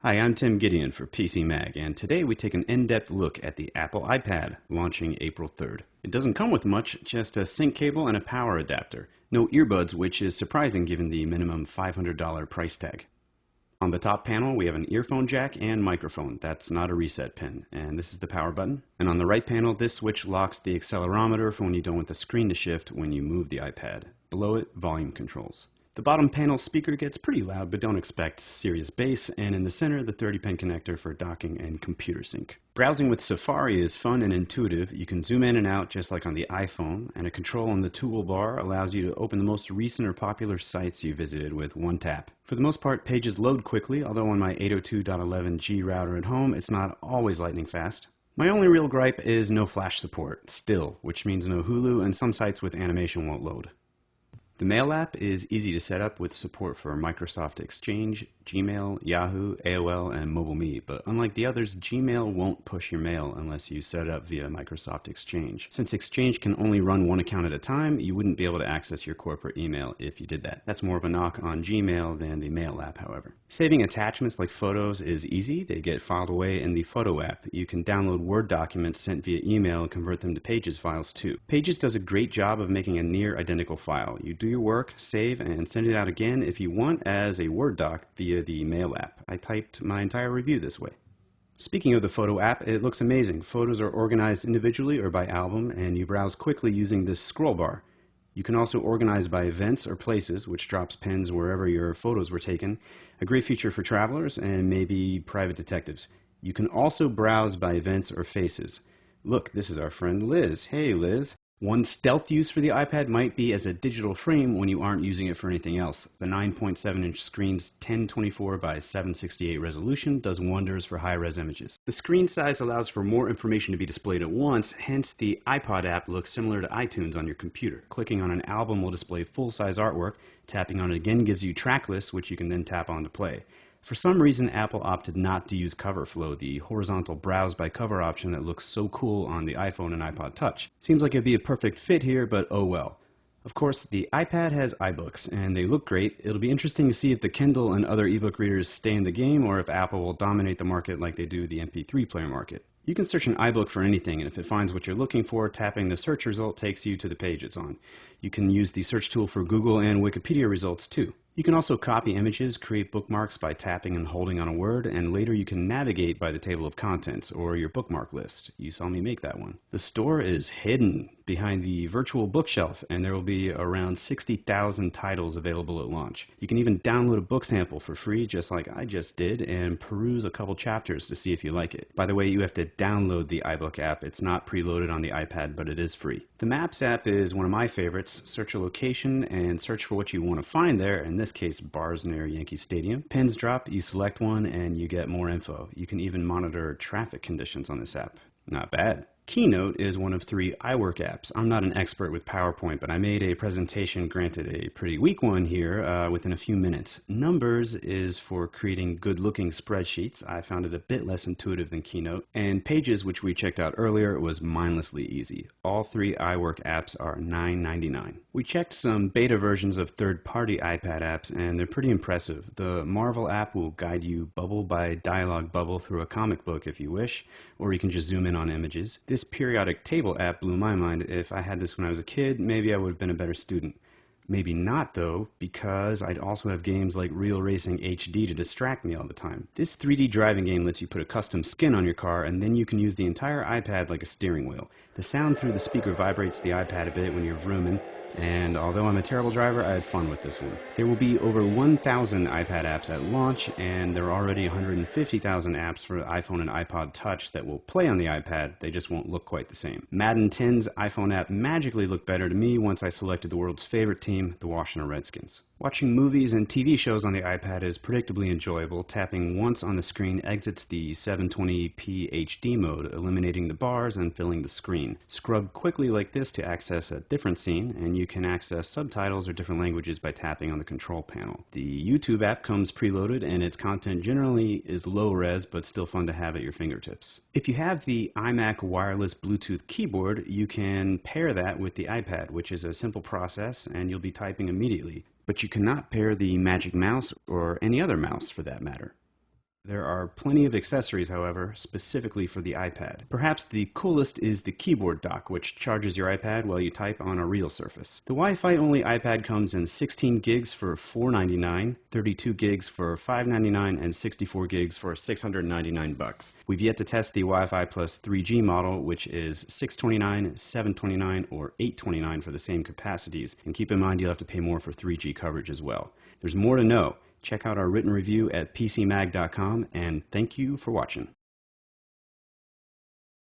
Hi, I'm Tim Gideon for PCMag, and today we take an in-depth look at the Apple iPad, launching April 3rd. It doesn't come with much, just a sync cable and a power adapter. No earbuds, which is surprising given the minimum $500 price tag. On the top panel, we have an earphone jack and microphone. That's not a reset pin. And this is the power button. And on the right panel, this switch locks the accelerometer for when you don't want the screen to shift when you move the iPad. Below it, volume controls. The bottom panel speaker gets pretty loud, but don't expect serious bass, and in the center, the 30-pin connector for docking and computer sync. Browsing with Safari is fun and intuitive. You can zoom in and out just like on the iPhone, and a control on the toolbar allows you to open the most recent or popular sites you visited with one tap. For the most part, pages load quickly, although on my 802.11g router at home, it's not always lightning fast. My only real gripe is no flash support, still, which means no Hulu, and some sites with animation won't load. The Mail app is easy to set up with support for Microsoft Exchange, Gmail, Yahoo, AOL, and MobileMe, but unlike the others, Gmail won't push your mail unless you set it up via Microsoft Exchange. Since Exchange can only run one account at a time, you wouldn't be able to access your corporate email if you did that. That's more of a knock on Gmail than the Mail app, however. Saving attachments like photos is easy. They get filed away in the Photo app. You can download Word documents sent via email and convert them to Pages files too. Pages does a great job of making a near identical file. You do your work, save, and send it out again if you want as a Word doc via the Mail app. I typed my entire review this way. Speaking of the Photo app, it looks amazing. Photos are organized individually or by album, and you browse quickly using this scroll bar. You can also organize by events or places, which drops pins wherever your photos were taken. A great feature for travelers and maybe private detectives. You can also browse by events or faces. Look, this is our friend Liz. Hey, Liz. One stealth use for the iPad might be as a digital frame when you aren't using it for anything else. The 9.7-inch screen's 1024 by 768 resolution does wonders for high-res images. The screen size allows for more information to be displayed at once, hence the iPod app looks similar to iTunes on your computer. Clicking on an album will display full-size artwork. Tapping on it again gives you track lists, which you can then tap on to play. For some reason, Apple opted not to use Cover Flow, the horizontal browse by cover option that looks so cool on the iPhone and iPod Touch. Seems like it'd be a perfect fit here, but oh well. Of course, the iPad has iBooks, and they look great. It'll be interesting to see if the Kindle and other ebook readers stay in the game, or if Apple will dominate the market like they do the MP3 player market. You can search an iBook for anything, and if it finds what you're looking for, tapping the search result takes you to the page it's on. You can use the search tool for Google and Wikipedia results too. You can also copy images, create bookmarks by tapping and holding on a word, and later you can navigate by the table of contents or your bookmark list. You saw me make that one. The store is hidden behind the virtual bookshelf, and there will be around 60,000 titles available at launch. You can even download a book sample for free, just like I just did, and peruse a couple chapters to see if you like it. By the way, you have to download the iBook app. It's not preloaded on the iPad, but it is free. The Maps app is one of my favorites. Search a location and search for what you want to find there. In this case, bars near Yankee Stadium. Pins drop, you select one, and you get more info. You can even monitor traffic conditions on this app. Not bad. Keynote is one of 3 iWork apps. I'm not an expert with PowerPoint, but I made a presentation, granted a pretty weak one here, within a few minutes. Numbers is for creating good-looking spreadsheets. I found it a bit less intuitive than Keynote. And Pages, which we checked out earlier, was mindlessly easy. All 3 iWork apps are $9.99. We checked some beta versions of third-party iPad apps, and they're pretty impressive. The Marvel app will guide you bubble by dialogue bubble through a comic book if you wish, or you can just zoom in on images. This periodic table app blew my mind. If I had this when I was a kid, maybe I would have been a better student. Maybe not though, because I'd also have games like Real Racing HD to distract me all the time. This 3D driving game lets you put a custom skin on your car, and then you can use the entire iPad like a steering wheel. The sound through the speaker vibrates the iPad a bit when you're vrooming, and although I'm a terrible driver, I had fun with this one. There will be over 1,000 iPad apps at launch, and there are already 150,000 apps for iPhone and iPod Touch that will play on the iPad. They just won't look quite the same. Madden 10's iPhone app magically looked better to me once I selected the world's favorite team, the Washington Redskins. Watching movies and TV shows on the iPad is predictably enjoyable. Tapping once on the screen exits the 720p HD mode, eliminating the bars and filling the screen. Scrub quickly like this to access a different scene, and you can access subtitles or different languages by tapping on the control panel. The YouTube app comes preloaded, and its content generally is low res but still fun to have at your fingertips. If you have the iMac wireless Bluetooth keyboard, you can pair that with the iPad, which is a simple process, and you'll be typing immediately. But you cannot pair the Magic Mouse or any other mouse for that matter. There are plenty of accessories, however, specifically for the iPad. Perhaps the coolest is the keyboard dock, which charges your iPad while you type on a real surface. The Wi-Fi only iPad comes in 16 gigs for $499, 32 gigs for $599, and 64 gigs for $699. We've yet to test the Wi-Fi plus 3G model, which is $629, $729, or $829 for the same capacities, and keep in mind you'll have to pay more for 3G coverage as well. There's more to know. Check out our written review at PCMag.com, and thank you for watching.